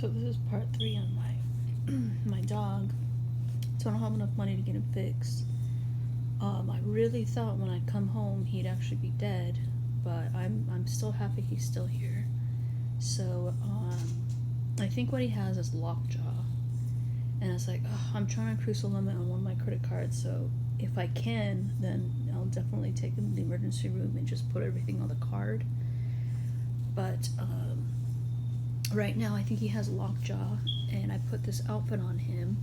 So this is part 3 on my dog. So I don't have enough money to get him fixed. I really thought when I come home he'd actually be dead, but I'm still happy he's still here. So I think what he has is lockjaw, and it's like, I'm trying to cruise the limit on one of my credit cards. So if I can, then I'll definitely take him to the emergency room and just put everything on the card. But right now I think he has lockjaw, and I put this outfit on him.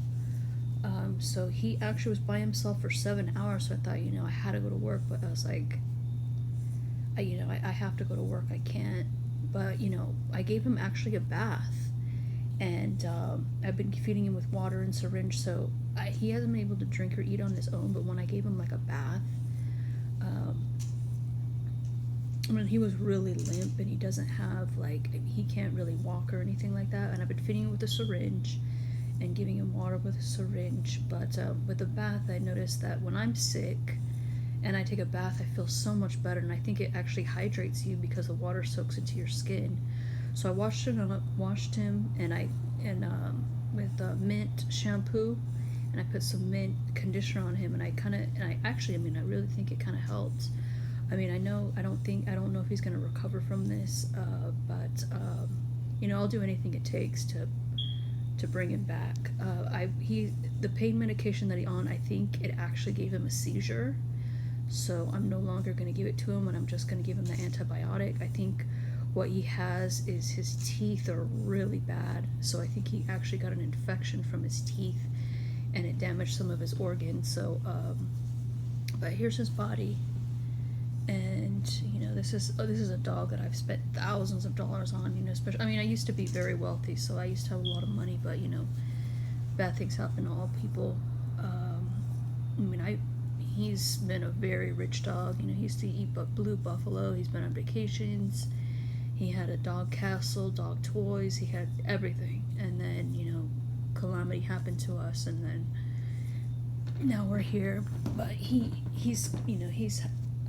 So he actually was by himself for 7 hours. So I thought, I had to go to work, but I was like, I have to go to work. I can't. But I gave him actually a bath, and I've been feeding him with water and syringe. So he hasn't been able to drink or eat on his own. But when I gave him like a bath, he was really limp, and he doesn't have he can't really walk or anything like that. And I've been feeding him with a syringe and giving him water with a syringe. But with the bath, I noticed that when I'm sick and I take a bath, I feel so much better, and I think it actually hydrates you because the water soaks into your skin. So I washed him, and with mint shampoo, and I put some mint conditioner on him, and I really think it kind of helped. I don't know if he's going to recover from this, but I'll do anything it takes to bring him back. The pain medication that he's on, I think it actually gave him a seizure, so I'm no longer going to give it to him, and I'm just going to give him the antibiotic. I think what he has is his teeth are really bad, so I think he actually got an infection from his teeth, and it damaged some of his organs. So, but here's his body. And this is a dog that I've spent thousands of dollars on. Especially, I used to be very wealthy, so I used to have a lot of money. But bad things happen to all people. He's been a very rich dog. He used to eat blue buffalo. He's been on vacations. He had a dog castle, dog toys. He had everything. And then calamity happened to us, and then now we're here. But he's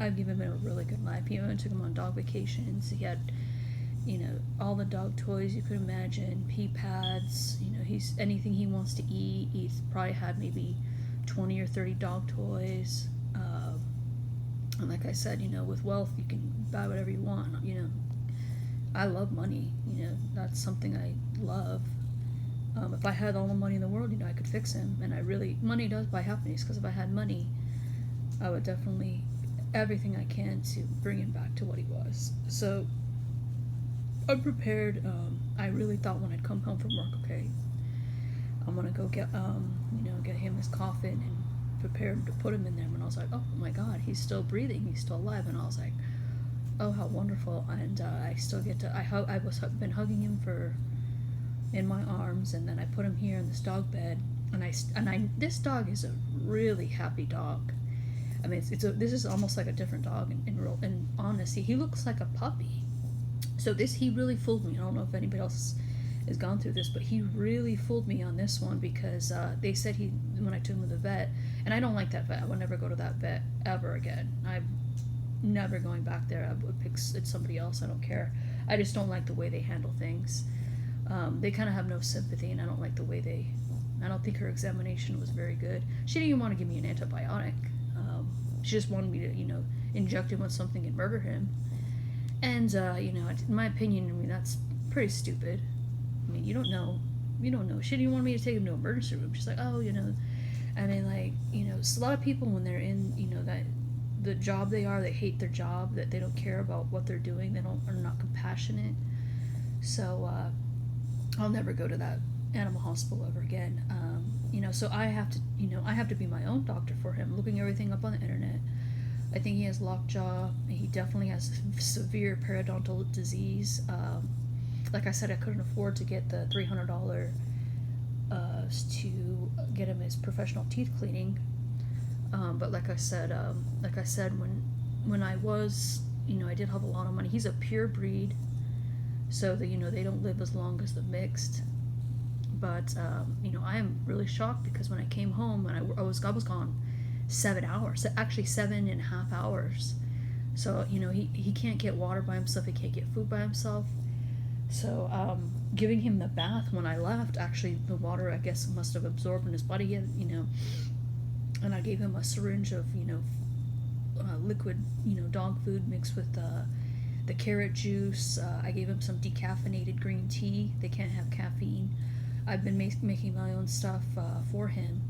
I've given him a really good life. I took him on dog vacations. He had, all the dog toys you could imagine, pee pads. He's anything he wants to eat. He's probably had maybe 20 or 30 dog toys. And like I said, with wealth, you can buy whatever you want. I love money. That's something I love. If I had all the money in the world, I could fix him. And money does buy happiness, because if I had money, I would definitely everything I can to bring him back to what he was. So I'm prepared. I really thought when I'd come home from work, okay, I'm gonna go get him his coffin and prepare to put him in there. And I was like, oh my God, he's still breathing, he's still alive. And I was like, oh, how wonderful. And I still get to been hugging him in my arms, and then I put him here in this dog bed, and this dog is a really happy dog. This is almost like a different dog in honesty. He looks like a puppy. So he really fooled me. I don't know if anybody else has gone through this, but he really fooled me on this one, because they said when I took him to the vet, and I don't like that vet. I would never go to that vet ever again. I'm never going back there. I would pick somebody else. I don't care. I just don't like the way they handle things. They kind of have no sympathy, and I don't like the way I don't think her examination was very good. She didn't even want to give me an antibiotic. She just wanted me to, inject him with something and murder him. And, in my opinion, that's pretty stupid. You don't know. She didn't want me to take him to an emergency room. She's like, oh, a lot of people, when they're in, that the job they hate their job, that they don't care about what they're doing. They are not compassionate. So, I'll never go to that animal hospital ever again. So I have to be my own doctor for him, looking everything up on the internet. I think he has lockjaw. He definitely has severe periodontal disease. Like I said, I couldn't afford to get the $300 to get him his professional teeth cleaning. But like I said, when I was, I did have a lot of money. He's a pure breed, so that they don't live as long as the mixed. But I am really shocked, because when I came home, and I was gone 7 hours, actually 7.5 hours. So he can't get water by himself, he can't get food by himself. So, giving him the bath when I left, actually, the water, I guess, must have absorbed in his body, and I gave him a syringe of, liquid, dog food mixed with the carrot juice. I gave him some decaffeinated green tea. They can't have caffeine. I've been making my own stuff for him.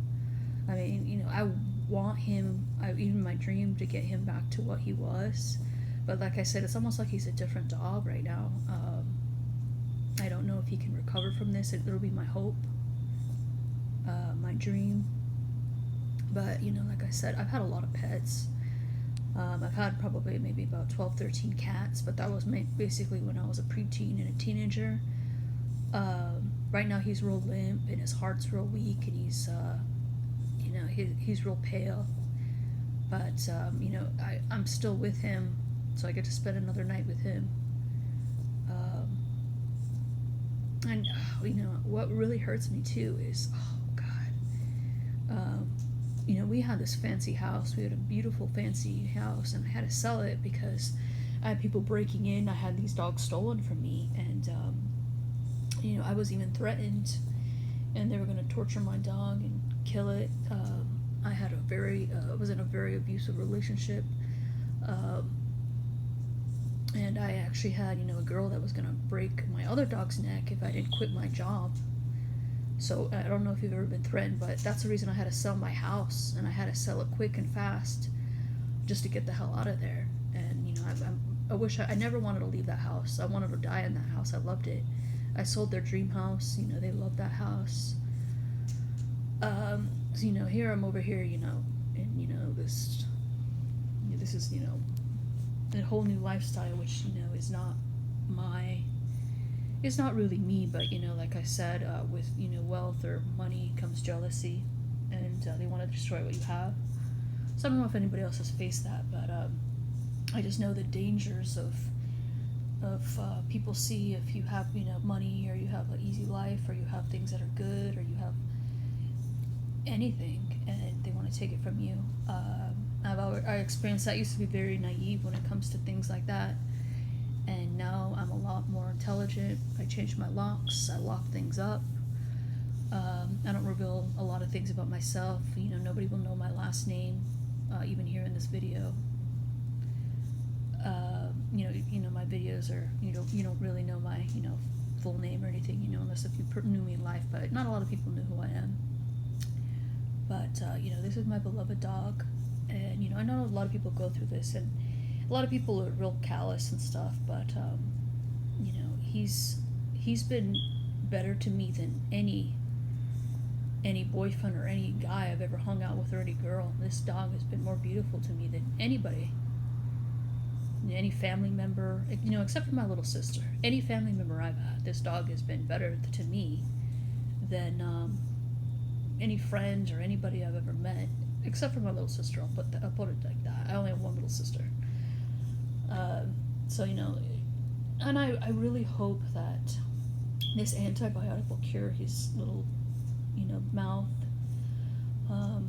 I mean, I want him, even in my dream, to get him back to what he was. But like I said, it's almost like he's a different dog right now. I don't know if he can recover from this. It'll be my hope, my dream. But, like I said, I've had a lot of pets. I've had probably maybe about 12, 13 cats, but that was basically when I was a preteen and a teenager. Right now he's real limp and his heart's real weak, and he's real pale. But, I'm still with him, so I get to spend another night with him. And, what really hurts me too is, oh, God. We had this fancy house. We had a beautiful, fancy house, and I had to sell it because I had people breaking in. I had these dogs stolen from me, and, I was even threatened, and they were going to torture my dog and kill it. I was in a very abusive relationship. And I actually had, a girl that was going to break my other dog's neck if I didn't quit my job. So I don't know if you've ever been threatened, but that's the reason I had to sell my house, and I had to sell it quick and fast just to get the hell out of there. And, I never wanted to leave that house. I wanted to die in that house. I loved it. I sold their dream house. They loved that house. So, here I'm over here, and, this is, a whole new lifestyle, which, is not really me, but, like I said, with, wealth or money comes jealousy, and they want to destroy what you have. So I don't know if anybody else has faced that, but I just know the dangers of people see if you have, money, or you have an easy life, or you have things that are good, or you have anything, and they want to take it from you. I experienced that. I used to be very naive when it comes to things like that, and now I'm a lot more intelligent. I changed my locks. I lock things up. I don't reveal a lot of things about myself. Nobody will know my last name, even here in this video. My videos are, you don't really know my, full name or anything, unless if you knew me in life, but not a lot of people knew who I am. But, this is my beloved dog, and, I know a lot of people go through this, and a lot of people are real callous and stuff, but, he's been better to me than any boyfriend or any guy I've ever hung out with, or any girl. This dog has been more beautiful to me than anybody. Any family member, except for my little sister. Any family member I've had, this dog has been better to me than any friend or anybody I've ever met, except for my little sister. I'll put it like that. I only have one little sister. So, and I really hope that this antibiotic will cure his little, mouth.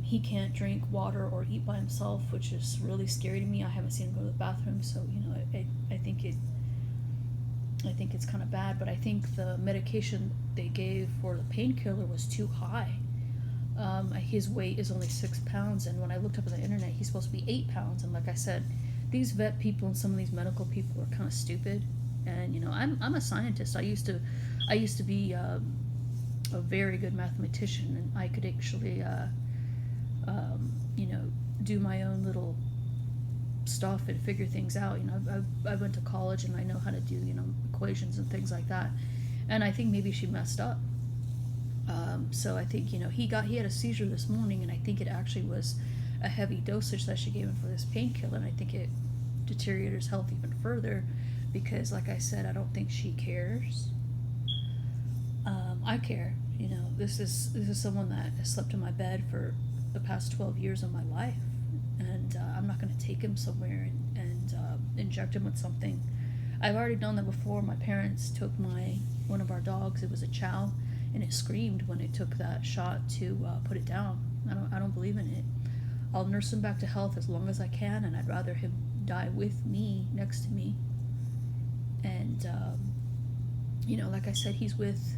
He can't drink water or eat by himself, which is really scary to me. I haven't seen him go to the bathroom, so I think it's kind of bad. But I think the medication they gave for the painkiller was too high. His weight is only 6 pounds, and when I looked up on the internet, he's supposed to be 8 pounds. And like I said, these vet people and some of these medical people are kind of stupid. And I'm a scientist. I used to be a very good mathematician, and I could actually do my own little stuff and figure things out. I went to college, and I know how to do equations and things like that. And I think maybe she messed up. So I think he had a seizure this morning, and I think it actually was a heavy dosage that she gave him for this painkiller, and I think it deteriorated his health even further, because like I said, I don't think she cares. I care. This is someone that has slept in my bed for the past 12 years of my life, and I'm not going to take him somewhere and inject him with something. I've already done that before. My parents took one of our dogs. It was a chow, and it screamed when it took that shot to put it down. I don't believe in it. I'll nurse him back to health as long as I can, and I'd rather him die with me, next to me, and You know, like I said, he's with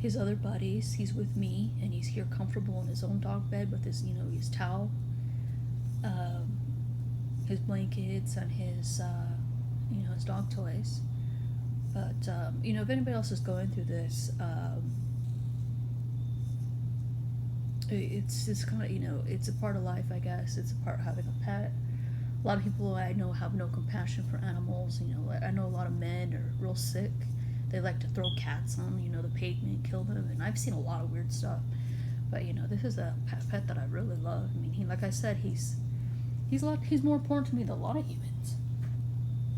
his other buddies, he's with me, and he's here comfortable in his own dog bed with his, you know, his towel, um, his blankets, and his, you know, his dog toys. But, you know, if anybody else is going through this, it's kind of, you know, it's a part of life, I guess. It's a part of having a pet. A lot of people I know have no compassion for animals. You know, I know a lot of men are real sick. They like to throw cats on, you know, the pavement, kill them, and I've seen a lot of weird stuff. But you know, this is a pet that I really love. I mean, he, like I said, he's more important to me than a lot of humans,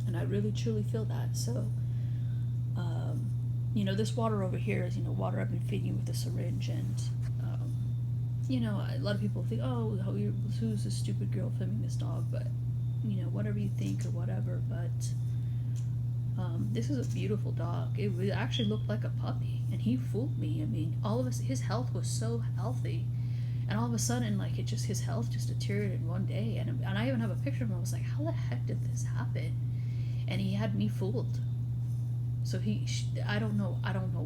and I really truly feel that. So, you know, this water over here is, you know, water I've been feeding you with a syringe, and you know, a lot of people think, oh, who's this stupid girl filming this dog? But you know, whatever you think or whatever, but this is a beautiful dog. It actually looked like a puppy, and he fooled me. I mean, all of his health was so healthy, and all of a sudden, like, his health just deteriorated in one day. And I even have a picture of him. I was like, how the heck did this happen? And he had me fooled. So I don't know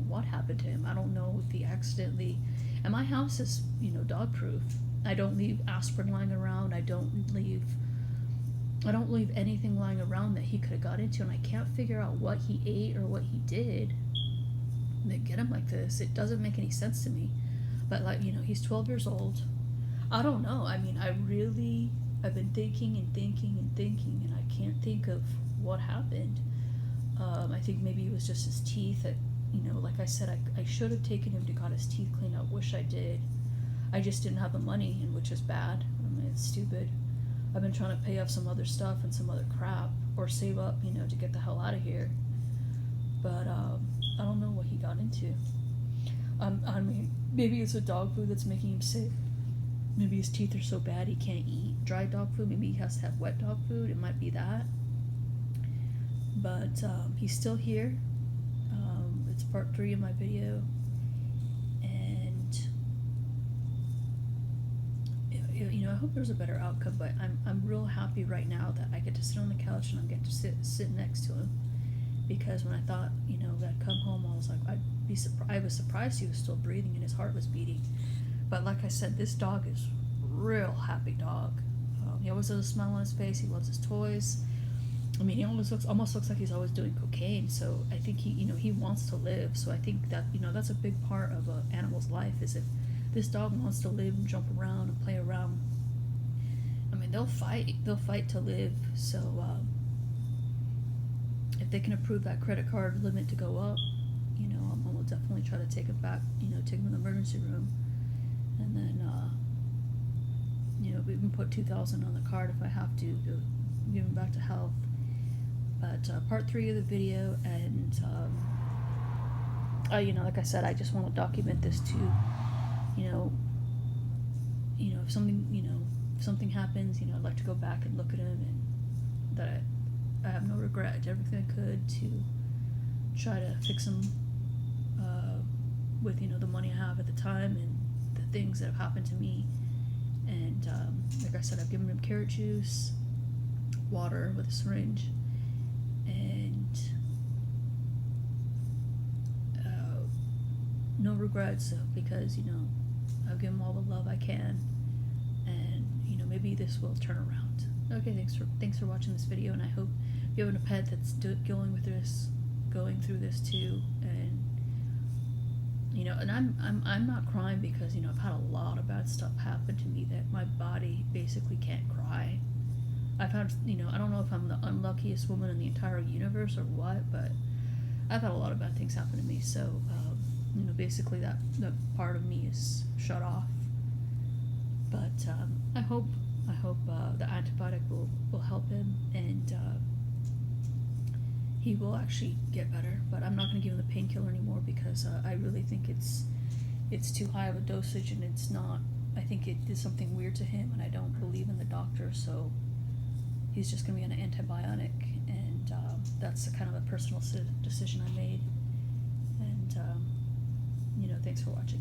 what happened to him. I don't know if he accidentally. And my house is, you know, dog proof. I don't leave aspirin lying around. I don't leave anything lying around that he could have got into, and I can't figure out what he ate or what he did that get him like this. It doesn't make any sense to me. But, like, you know, he's 12 years old. I don't know. I mean, I've been thinking and thinking and thinking, and I can't think of what happened. I think maybe it was just his teeth. That, you know, like I said, I should have taken him to got his teeth cleaned. I wish I did. I just didn't have the money, and which is bad. I mean, it's stupid. I've been trying to pay off some other stuff and some other crap, or save up, you know, to get the hell out of here. But I don't know what he got into. I mean, maybe it's the dog food that's making him sick. Maybe his teeth are so bad he can't eat dry dog food. Maybe he has to have wet dog food. It might be that. But he's still here. It's part 3 of my video. And, you know, I hope there's a better outcome. But I'm real happy right now that I get to sit on the couch and I get to sit next to him. Because when I thought, you know, that I'd come home, I was like, I was surprised he was still breathing and his heart was beating. But like I said, this dog is real happy dog. He always has a smile on his face. He loves his toys. I mean, he almost looks like he's always doing cocaine. So I think he wants to live. So I think that, you know, that's a big part of an animal's life, is if this dog wants to live and jump around and play around. I mean, they'll fight to live. So if they can approve that credit card limit to go up, you know, I'm gonna definitely try to take it back. You know, take him in the emergency room, and then you know, even put $2,000 on the card if I have to give him back to health. But part 3 of the video, and you know, like I said, I just want to document this too. You know, if something happens, you know, I'd like to go back and look at him, and that I have no regret. I did everything I could to try to fix him with, you know, the money I have at the time and the things that have happened to me. And like I said, I've given him carrot juice, water with a syringe, and no regrets, because, you know, I've given him all the love I can, and, you know, maybe this will turn around. Okay, thanks for watching this video, and I hope you have a pet that's going through this too. And, you know, and I'm not crying because, you know, I've had a lot of bad stuff happen to me that my body basically can't cry. I've had, you know, I don't know if I'm the unluckiest woman in the entire universe or what, but I've had a lot of bad things happen to me. So, you know, basically that part of me is shut off. But I hope the antibiotic will help him, and he will actually get better. But I'm not going to give him the painkiller anymore, because I really think it's too high of a dosage, and it's not. I think it is something weird to him, and I don't believe in the doctor, so he's just going to be on an antibiotic, and that's kind of a personal decision I made. And you know, thanks for watching.